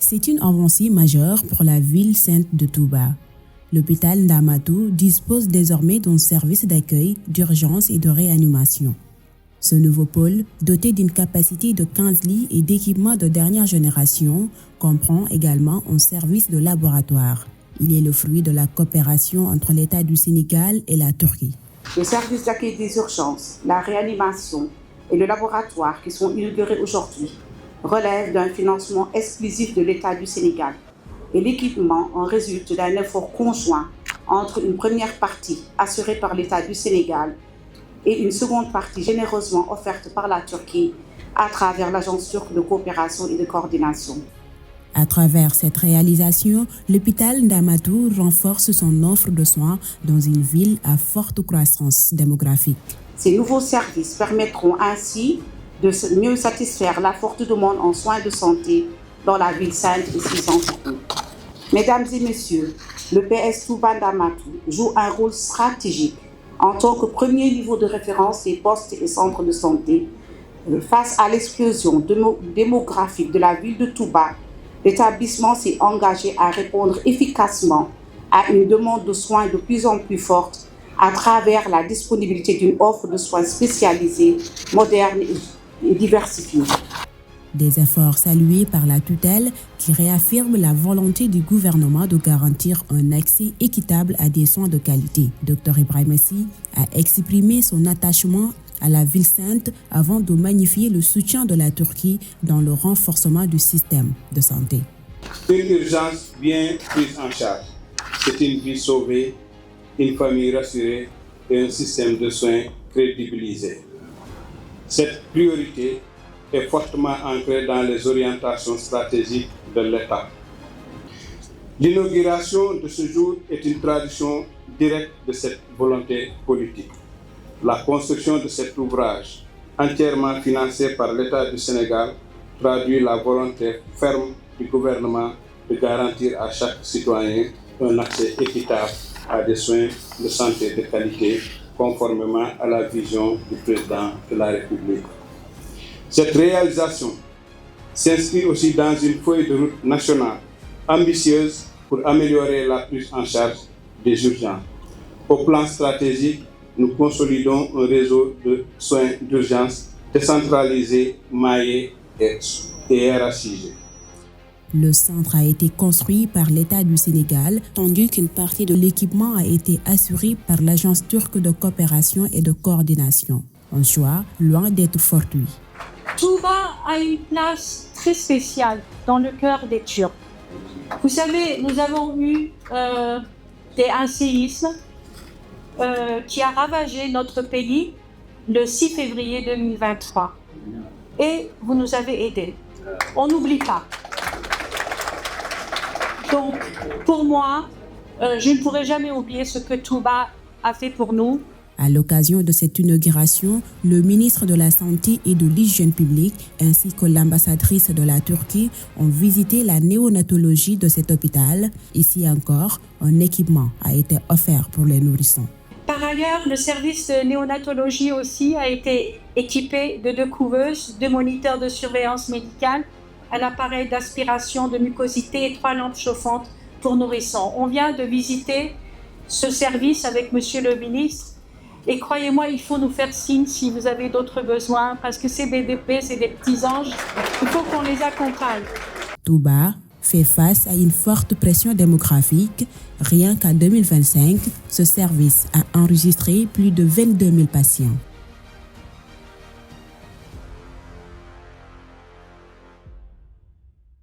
C'est une avancée majeure pour la ville sainte de Touba. L'hôpital Ndamatou dispose désormais d'un service d'accueil, d'urgence et de réanimation. Ce nouveau pôle, doté d'une capacité de 15 lits et d'équipements de dernière génération, comprend également un service de laboratoire. Il est le fruit de la coopération entre l'État du Sénégal et la Turquie. Le service d'accueil des urgences, la réanimation et le laboratoire qui sont inaugurés aujourd'hui relèvent d'un financement exclusif de l'État du Sénégal. Et l'équipement en résulte d'un effort conjoint entre une première partie assurée par l'État du Sénégal et une seconde partie généreusement offerte par la Turquie à travers l'Agence turque de coopération et de coordination. À travers cette réalisation, l'hôpital Ndamatou renforce son offre de soins dans une ville à forte croissance démographique. Ces nouveaux services permettront ainsi de mieux satisfaire la forte demande en soins de santé dans la ville sainte et ses environs. Mesdames et messieurs, le PS Touba Ndamatou joue un rôle stratégique en tant que premier niveau de référence des postes et centres de santé. Face à l'explosion démographique de la ville de Touba, l'établissement s'est engagé à répondre efficacement à une demande de soins de plus en plus forte à travers la disponibilité d'une offre de soins spécialisée, moderne et diversifiée. Des efforts salués par la tutelle qui réaffirment la volonté du gouvernement de garantir un accès équitable à des soins de qualité. Dr Ibrahima Sy a exprimé son attachement à la ville sainte avant de magnifier le soutien de la Turquie dans le renforcement du système de santé. Une urgence bien prise en charge, c'est une vie sauvée, une famille rassurée et un système de soins crédibilisé. Cette priorité est fortement ancrée dans les orientations stratégiques de l'État. L'inauguration de ce jour est une traduction directe de cette volonté politique. La construction de cet ouvrage, entièrement financé par l'État du Sénégal, traduit la volonté ferme du gouvernement de garantir à chaque citoyen un accès équitable à des soins de santé de qualité, conformément à la vision du président de la République. Cette réalisation s'inscrit aussi dans une feuille de route nationale ambitieuse pour améliorer la prise en charge des urgences. Au plan stratégique, nous consolidons un réseau de soins d'urgence décentralisé, maillé et hiérarchisé. Le centre a été construit par l'État du Sénégal, tandis qu'une partie de l'équipement a été assurée par l'Agence turque de coopération et de coordination. Un choix loin d'être fortuit. Touba a une place très spéciale dans le cœur des Turcs. Vous savez, nous avons eu un séisme qui a ravagé notre pays le 6 février 2023. Et vous nous avez aidés. On n'oublie pas. Donc, pour moi, je ne pourrai jamais oublier ce que Touba a fait pour nous. À l'occasion de cette inauguration, le ministre de la Santé et de l'Hygiène publique ainsi que l'ambassadrice de la Turquie ont visité la néonatologie de cet hôpital. Ici encore, un équipement a été offert pour les nourrissons. Par ailleurs, le service de néonatologie aussi a été équipé de 2 couveuses, 2 moniteurs de surveillance médicale, un appareil d'aspiration de mucosité et 3 lampes chauffantes pour nourrissons. On vient de visiter ce service avec Monsieur le ministre. Et croyez-moi, il faut nous faire signe si vous avez d'autres besoins, parce que ces BDP, c'est des petits anges, il faut qu'on les accompagne. Touba fait face à une forte pression démographique. Rien qu'en 2025, ce service a enregistré plus de 22 000 patients.